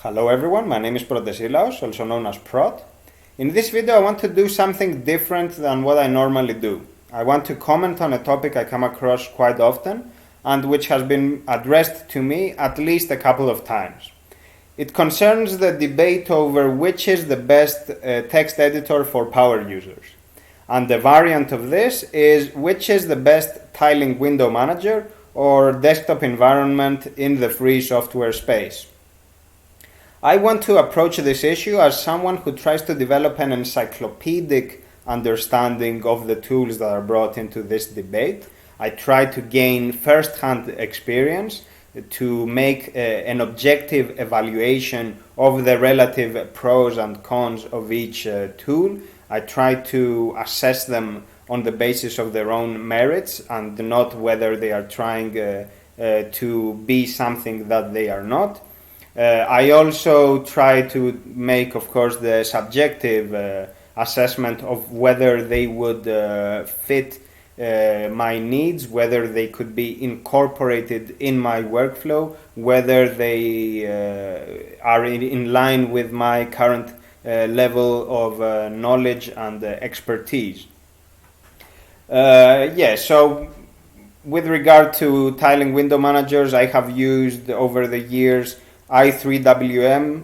Hello everyone, my name is Protesilaos, also known as Prot. In this video I want to do something different than what I normally do. I want to comment on a topic I come across quite often and which has been addressed to me at least a couple of times. It concerns the debate over which is the best text editor for power users. And the variant of this is which is the best tiling window manager or desktop environment in the free software space. I want to approach this issue as someone who tries to develop an encyclopedic understanding of the tools that are brought into this debate. I try to gain first-hand experience to make an objective evaluation of the relative pros and cons of each tool. I try to assess them on the basis of their own merits and not whether they are trying to be something that they are not. I also try to make, of course, the subjective assessment of whether they would fit my needs, whether they could be incorporated in my workflow, whether they are in line with my current level of knowledge and expertise. So with regard to tiling window managers, I have used over the years i3WM,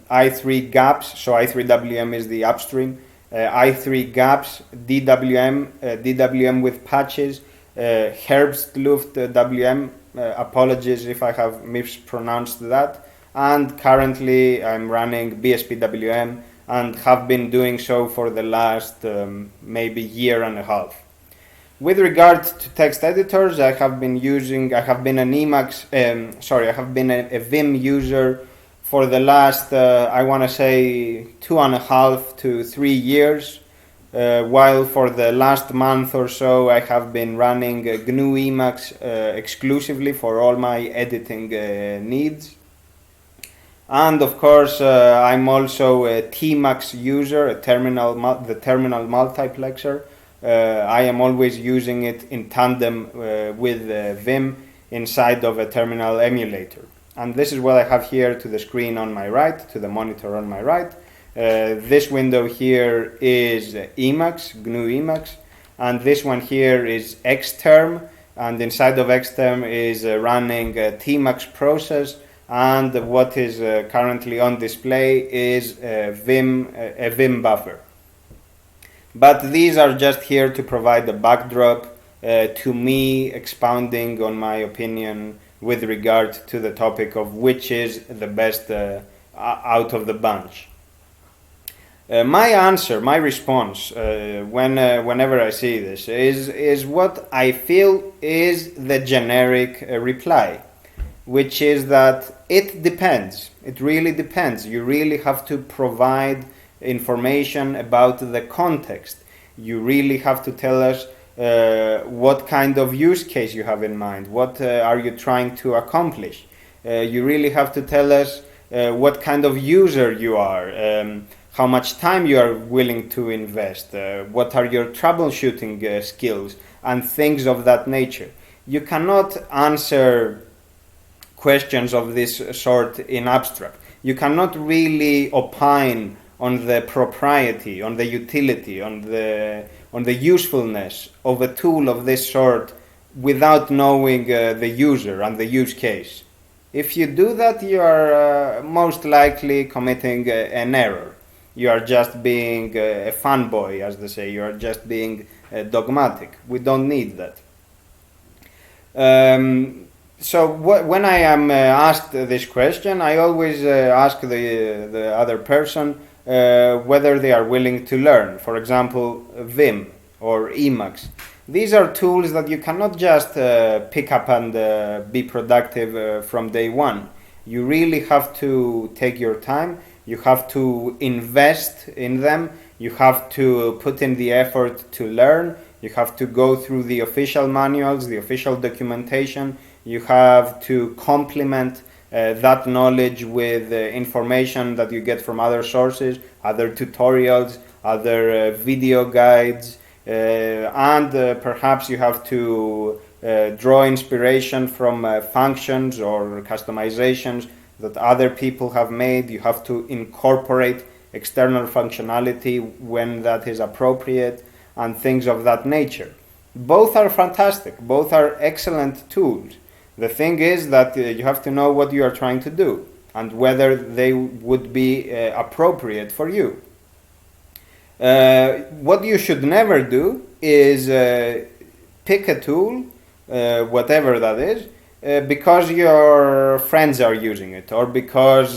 i3 gaps, so i3WM is the upstream, i3 gaps, DWM with patches, Herbstluft WM, apologies if I have mispronounced that, and currently I'm running BSPWM and have been doing so for the last maybe year and a half. With regard to text editors, I have been an Emacs, I have been a Vim user for the last, I want to say, 2.5 to 3 years, while for the last month or so I have been running GNU Emacs exclusively for all my editing needs. And of course, I'm also a Tmax user, the terminal multiplexer. I am always using it in tandem with Vim inside of a terminal emulator. And this is what I have here to the screen on my right, to the monitor on my right. This window here is Emacs, GNU Emacs, and this one here is Xterm, and inside of Xterm is running a Tmax process, and what is currently on display is a Vim buffer. But these are just here to provide a backdrop to me expounding on my opinion with regard to the topic of which is the best out of the bunch. My answer, my response, whenever I see this, is what I feel is the generic reply, which is that it depends. It really depends. You really have to provide information about the context. You really have to tell us what kind of use case you have in mind. What are you trying to accomplish? You really have to tell us what kind of user you are, how much time you are willing to invest, what are your troubleshooting skills, and things of that nature. You cannot answer questions of this sort in abstract. You cannot really opine on the propriety, on the utility, on the usefulness of a tool of this sort without knowing the user and the use case. If you do that, you are most likely committing an error. You are just being a fanboy, as they say. You are just being dogmatic. We don't need that. When I am asked this question, I always ask the other person whether they are willing to learn. For example, Vim or Emacs. These are tools that you cannot just pick up and be productive from day one. You really have to take your time. You have to invest in them. You have to put in the effort to learn. You have to go through the official manuals, the official documentation. You have to complement that knowledge with information that you get from other sources, other tutorials, other video guides, and perhaps you have to draw inspiration from functions or customizations that other people have made. You have to incorporate external functionality when that is appropriate, and things of that nature. Both are fantastic. Both are excellent tools. The thing is that you have to know what you are trying to do and whether they would be appropriate for you. What you should never do is pick a tool, whatever that is, because your friends are using it, or because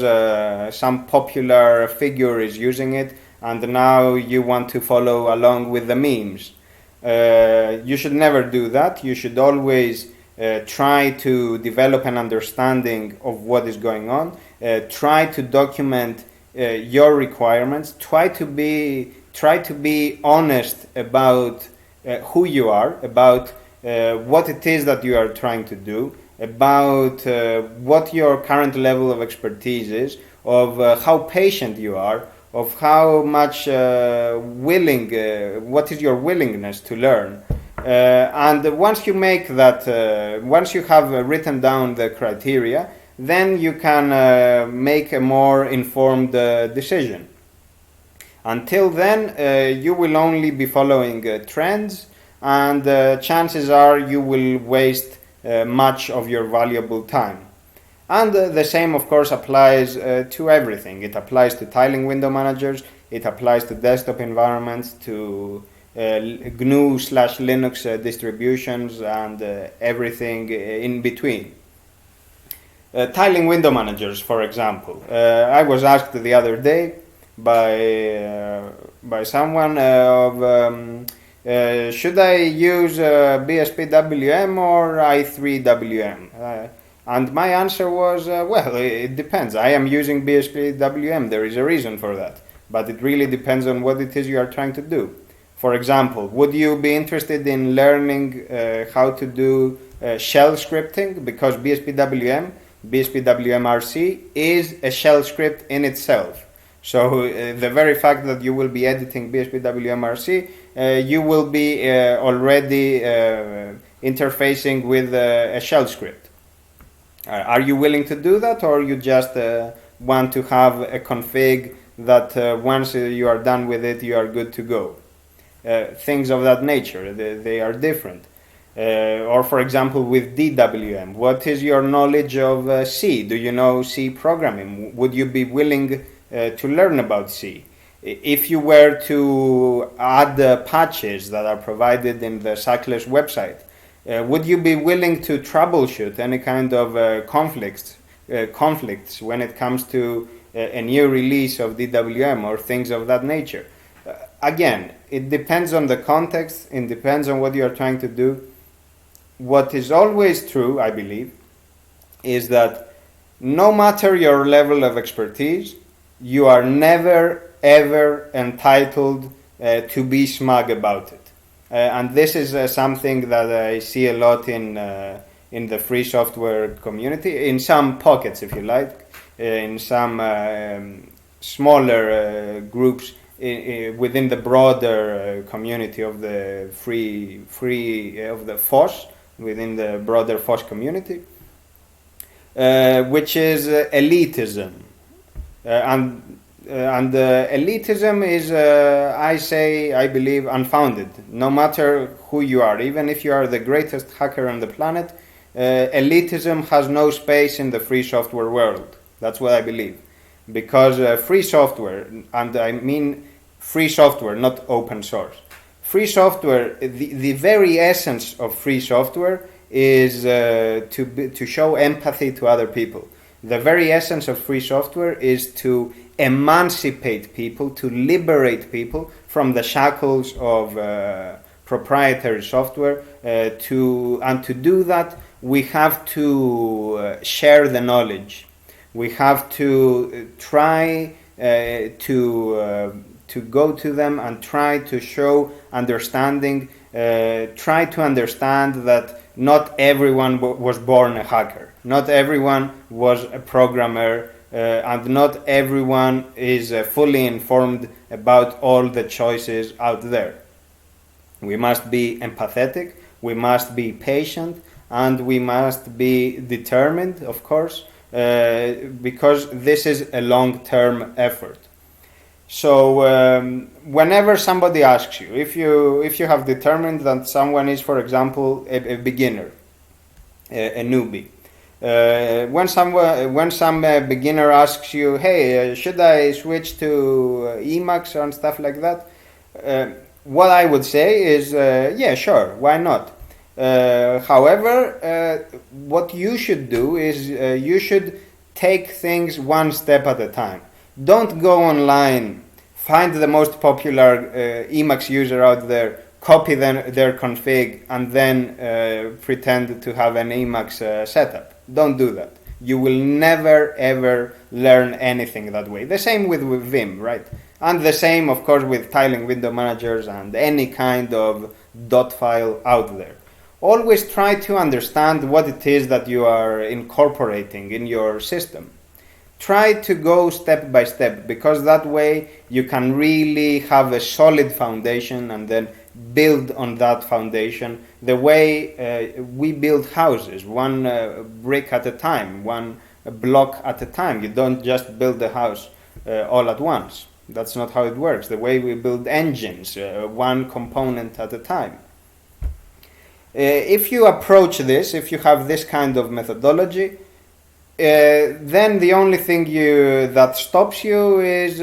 some popular figure is using it and now you want to follow along with the memes. You should never do that. You should always try to develop an understanding of what is going on, try to document your requirements, try to be honest about who you are, about what it is that you are trying to do, about what your current level of expertise is, of how patient you are, of how much what is your willingness to learn. And once you make that, once you have written down the criteria, then you can make a more informed decision. Until then, you will only be following trends, and chances are you will waste much of your valuable time. And the same, of course, applies to everything. It applies to tiling window managers, it applies to desktop environments, to GNU/Linux distributions, and everything in between. Tiling window managers, for example. I was asked the other day by someone should I use BSPWM or i3WM? And my answer was, well, it depends. I am using BSPWM. There is a reason for that. But it really depends on what it is you are trying to do. For example, would you be interested in learning how to do shell scripting? Because BSPWM-RC is a shell script in itself. So the very fact that you will be editing BSPWM-RC, you will be already interfacing with a shell script. Are you willing to do that, or you just want to have a config that once you are done with it, you are good to go? Things of that nature, they are different. Or for example, with DWM, what is your knowledge of C? Do you know C programming? Would you be willing to learn about C? If you were to add patches that are provided in the Cyclist website, would you be willing to troubleshoot any kind of conflicts when it comes to a new release of DWM or things of that nature? Again, it depends on the context, it depends on what you are trying to do. What is always true, I believe, is that no matter your level of expertise, you are never ever entitled to be smug about it. And this is something that I see a lot in the free software community, in some pockets, if you like, in some smaller groups within the broader community of the free of the FOSS, within the broader FOSS community, which is elitism. And elitism is, I believe, unfounded. No matter who you are, even if you are the greatest hacker on the planet, elitism has no space in the free software world. That's what I believe. Because free software, and I mean free software, not open source. Free software, the very essence of free software is to show empathy to other people. The very essence of free software is to emancipate people, to liberate people from the shackles of proprietary software. To do that, we have to share the knowledge. We have to try to go to them and try to show understanding. Try to understand that not everyone was born a hacker. Not everyone was a programmer, and not everyone is fully informed about all the choices out there. We must be empathetic, we must be patient, and we must be determined, of course, because this is a long-term effort. So whenever somebody asks you, if you have determined that someone is, for example, a beginner, a newbie, when some beginner asks you, hey, should I switch to Emacs and stuff like that, what I would say is, yeah, sure, why not? However, what you should do is you should take things one step at a time. Don't go online, find the most popular Emacs user out there, copy their config, and then pretend to have an Emacs setup. Don't do that. You will never ever learn anything that way. The same with Vim, right? And the same, of course, with tiling window managers and any kind of dot file out there. Always try to understand what it is that you are incorporating in your system. Try to go step by step, because that way you can really have a solid foundation and then build on that foundation the way we build houses, one brick at a time, one block at a time. You don't just build a house all at once. That's not how it works. The way we build engines, one component at a time. If you approach this, if you have this kind of methodology, then the only thing that stops you is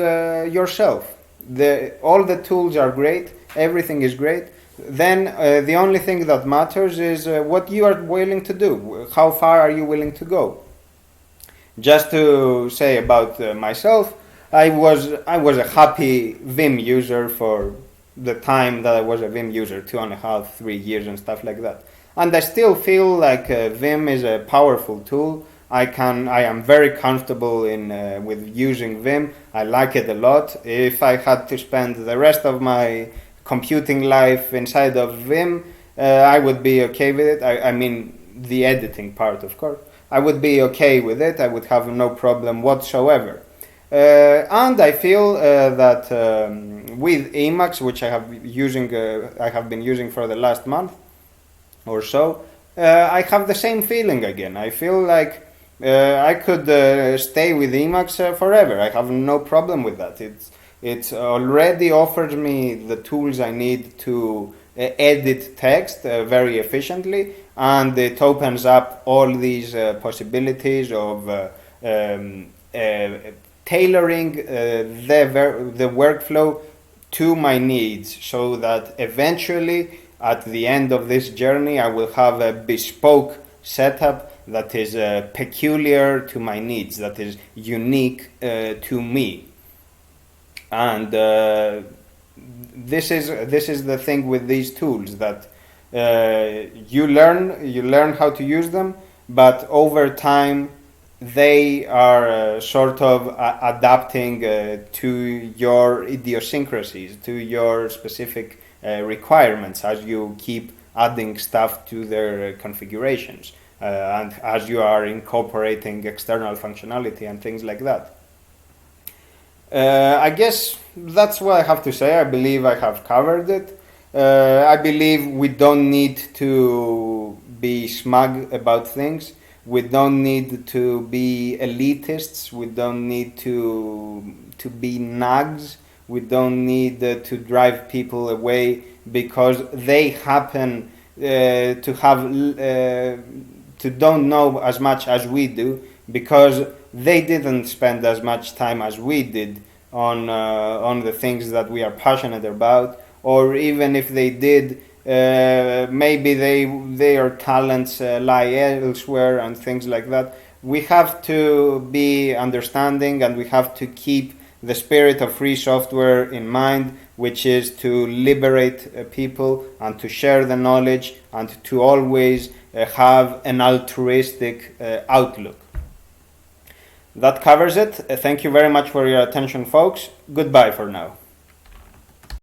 yourself. All the tools are great, everything is great. Then the only thing that matters is what you are willing to do. How far are you willing to go? Just to say about myself, I was a happy Vim user for the time that I was a Vim user, 2.5, 3 years and stuff like that. And I still feel like Vim is a powerful tool. I am very comfortable with using Vim. I like it a lot. If I had to spend the rest of my computing life inside of Vim, I would be okay with it. I mean, the editing part, of course. I would be okay with it. I would have no problem whatsoever. And I feel that with Emacs, which I have been using for the last month or so, I have the same feeling again. I feel like I could stay with Emacs forever. I have no problem with that. It's already offered me the tools I need to edit text very efficiently, and it opens up all these possibilities of tailoring the workflow to my needs, so that eventually at the end of this journey I will have a bespoke setup that is peculiar to my needs, that is unique to me. And this is the thing with these tools, that you learn how to use them, but over time they are sort of adapting to your idiosyncrasies, to your specific requirements, as you keep adding stuff to their configurations, and as you are incorporating external functionality and things like that. I guess that's what I have to say. I believe I have covered it. I believe we don't need to be smug about things. We don't need to be elitists. We don't need to be nags. We don't need to drive people away because they happen to don't know as much as we do, because they didn't spend as much time as we did on the things that we are passionate about, or even if they did, maybe their talents lie elsewhere and things like that. We have to be understanding, and we have to keep the spirit of free software in mind, which is to liberate people and to share the knowledge and to always have an altruistic outlook. That covers it. Thank you very much for your attention, folks. Goodbye for now.